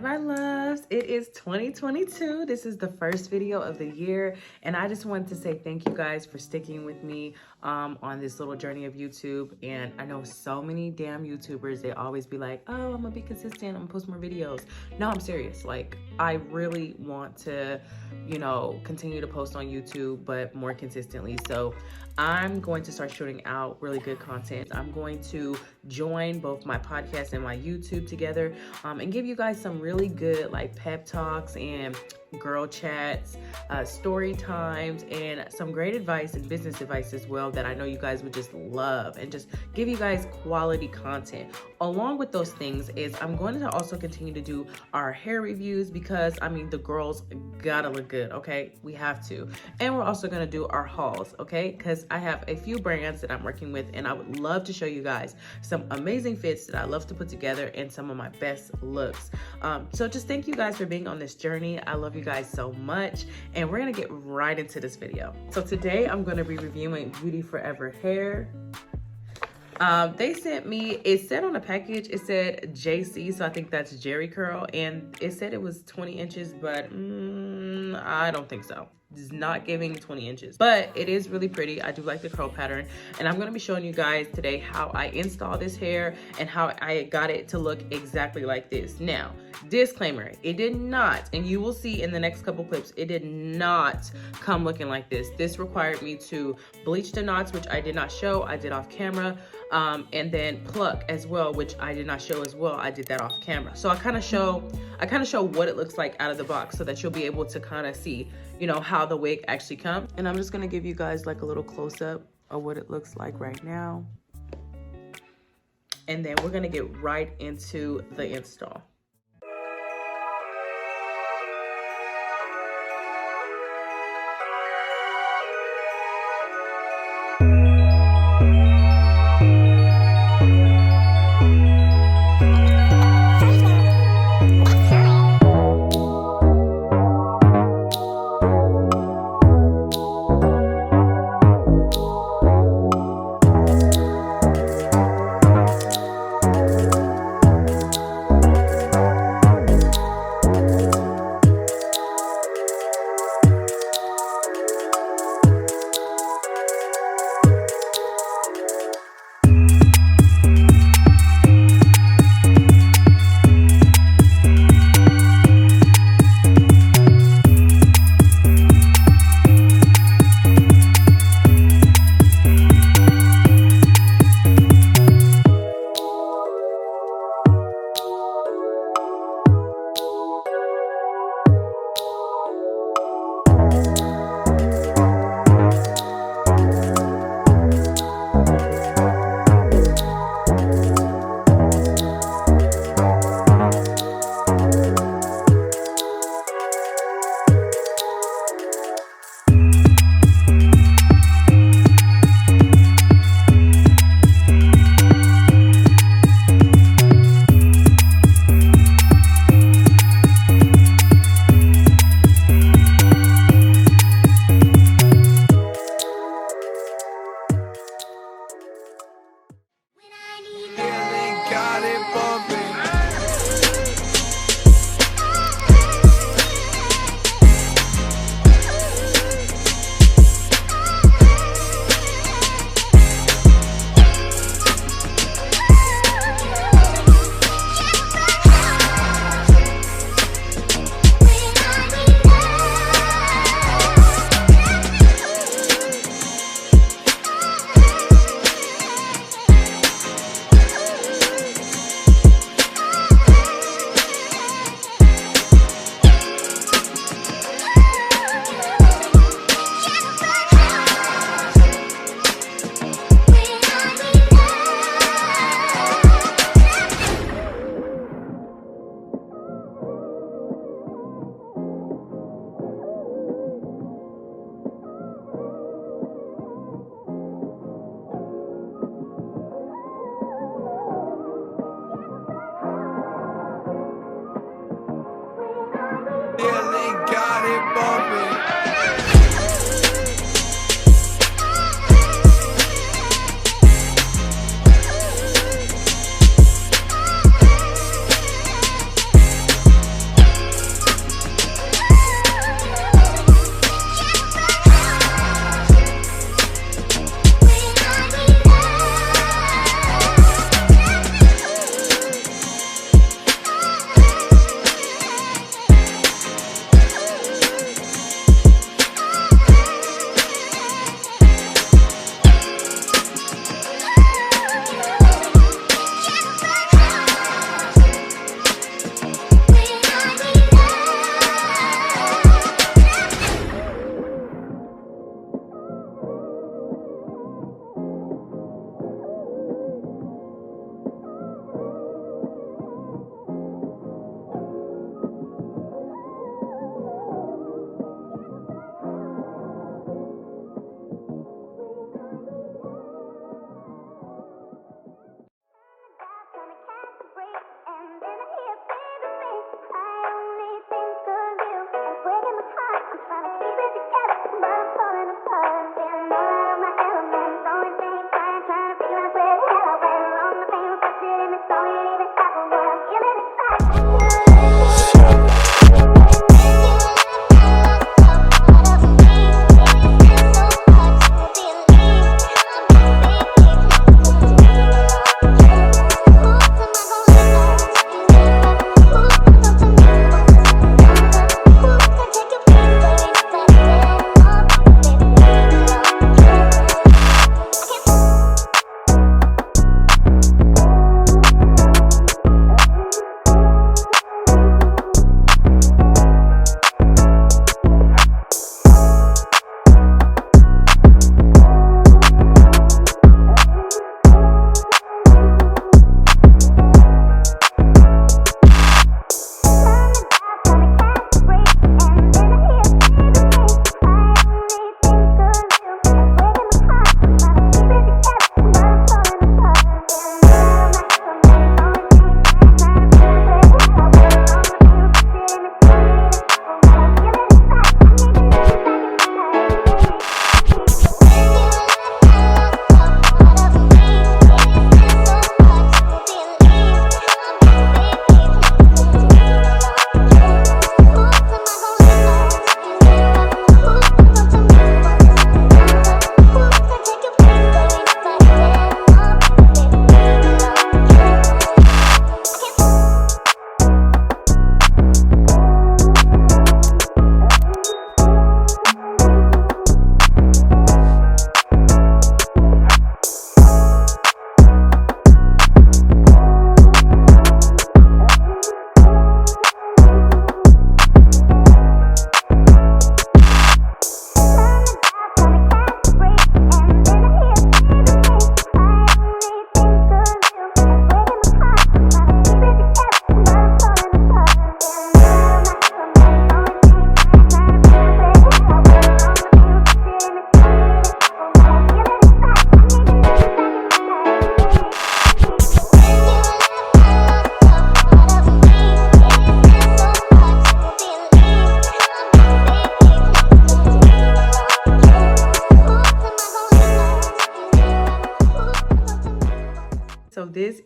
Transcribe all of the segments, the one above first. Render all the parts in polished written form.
my loves, it is 2022. This is the first video of the year, and I just wanted to say thank you guys for sticking with me on this little journey of YouTube. And I know so many damn YouTubers, they always be like, oh, I'm gonna be consistent, I'm gonna post more videos. No, I'm serious. Like, I really want to, you know, continue to post on YouTube, but more consistently. So I'm going to start shooting out really good content. I'm going to join both my podcast and my YouTube together and give you guys some really good like pep talks and girl chats, story times, and some great advice and business advice as well that I know you guys would just love, and just give you guys quality content. Along with those things is I'm going to also continue to do our hair reviews, because I mean, the girls gotta look good, okay? We have to. And we're also gonna do our hauls, okay? Because I have a few brands that I'm working with, and I would love to show you guys some amazing fits that I love to put together and some of my best looks. So just thank you guys for being on this journey. I love you guys so much, and we're gonna get right into this video. So today I'm gonna be reviewing Beauty Forever hair. They sent me, it said on the package, it said JC, so I think that's Jerry Curl, and it said it was 20 inches, but I don't think so. It's not giving 20 inches, but it is really pretty. I do like the curl pattern, and I'm gonna be showing you guys today how I install this hair and how I got it to look exactly like this. Now, disclaimer, it did not, and you will see in the next couple clips, it did not come looking like this. This required me to bleach the knots, which I did not show. I did off camera. And then pluck as well, which I did not show as well. I did that off camera. So I kind of show what it looks like out of the box, so that you'll be able to kind of see, you know, how the wig actually comes. And I'm just gonna give you guys like a little close-up of what it looks like right now. And then we're gonna get right into the install.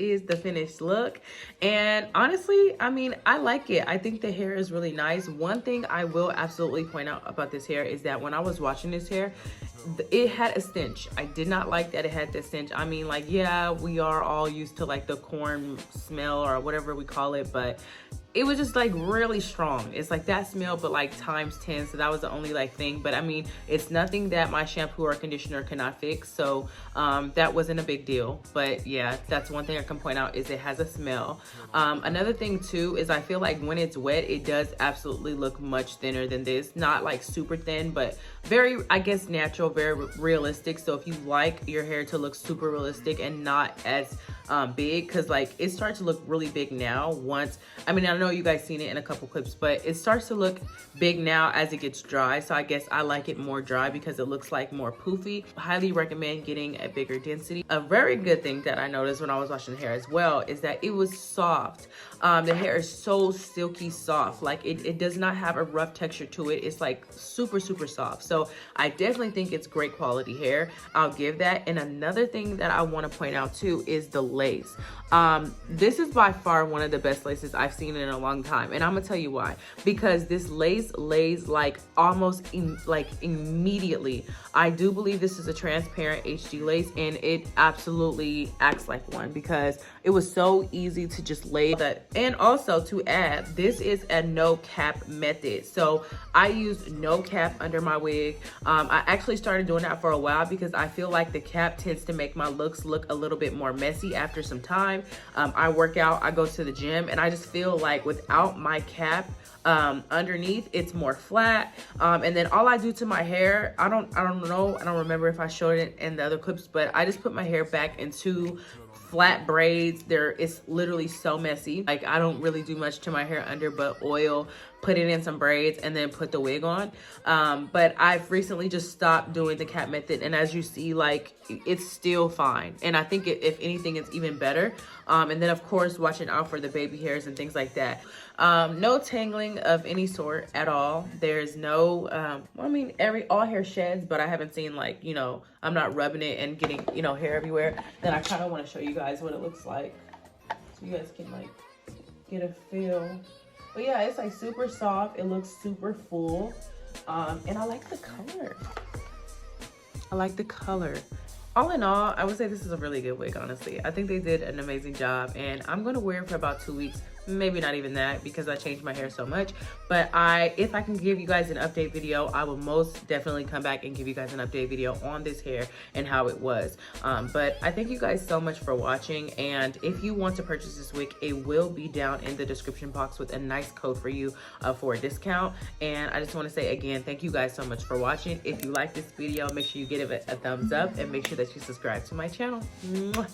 is the finished look. And honestly, I mean, I like it. I think the hair is really nice. One thing I will absolutely point out about this hair is that when I was washing this hair, it had a stench. I did not like that it had this stench. I mean, like, yeah, we are all used to like the corn smell or whatever we call it, but it was just like really strong. It's like that smell, but like times 10. So that was the only like thing. But I mean, it's nothing that my shampoo or conditioner cannot fix. So that wasn't a big deal. But yeah, that's one thing I can point out is it has a smell. Another thing too is I feel like when it's wet, it does absolutely look much thinner than this. Not like super thin, but very, I guess, natural, very realistic. So if you like your hair to look super realistic and not as big, because like it starts to look really big now once, I mean, I know you guys seen it in a couple clips, but it starts to look big now as it gets dry. So I guess I like it more dry because it looks like more poofy. Highly recommend getting a bigger density. A very good thing that I noticed when I was washing the hair as well is that it was soft. The hair is so silky soft. Like it does not have a rough texture to it. It's like super soft. So I definitely think it's great quality hair. I'll give that. And another thing that I want to point out too is the lace. This is by far one of the best laces I've seen in a long time, and I'm gonna tell you why. Because this lace lays like almost immediately. I do believe this is a transparent HD lace, and it absolutely acts like one because it was so easy to just lay that. And also to add, this is a no cap method, so I used no cap under my wig. I actually started doing that for a while because I feel like the cap tends to make my looks look a little bit more messy after some time. I work out, I go to the gym, and I just feel like without my cap underneath, it's more flat. And then all I do to my hair, I don't know, I don't remember if I showed it in the other clips, but I just put my hair back into flat braids. It's literally so messy. Like I don't really do much to my hair under but oil, put it in some braids, and then put the wig on. But I've recently just stopped doing the cap method, and as you see, like it's still fine. And I think if anything, it's even better. And then of course, watching out for the baby hairs and things like that. No tangling of any sort at all. There's no, I mean, all hair sheds, but I haven't seen like, you know, I'm not rubbing it and getting, you know, hair everywhere. Then I kind of want to show you guys what it looks like, so you guys can like get a feel. But yeah, it's like super soft. It looks super full. And I like the color. I like the color. All in all, I would say this is a really good wig, honestly. I think they did an amazing job, and I'm gonna wear it for about 2 weeks. Maybe not even that because I changed my hair so much. But if I can give you guys an update video, I will most definitely come back and give you guys an update video on this hair and how it was. But I thank you guys so much for watching. And if you want to purchase this wig, it will be down in the description box with a nice code for you for a discount. And I just want to say again, thank you guys so much for watching. If you like this video, make sure you give it a thumbs up and make sure that you subscribe to my channel. Mwah.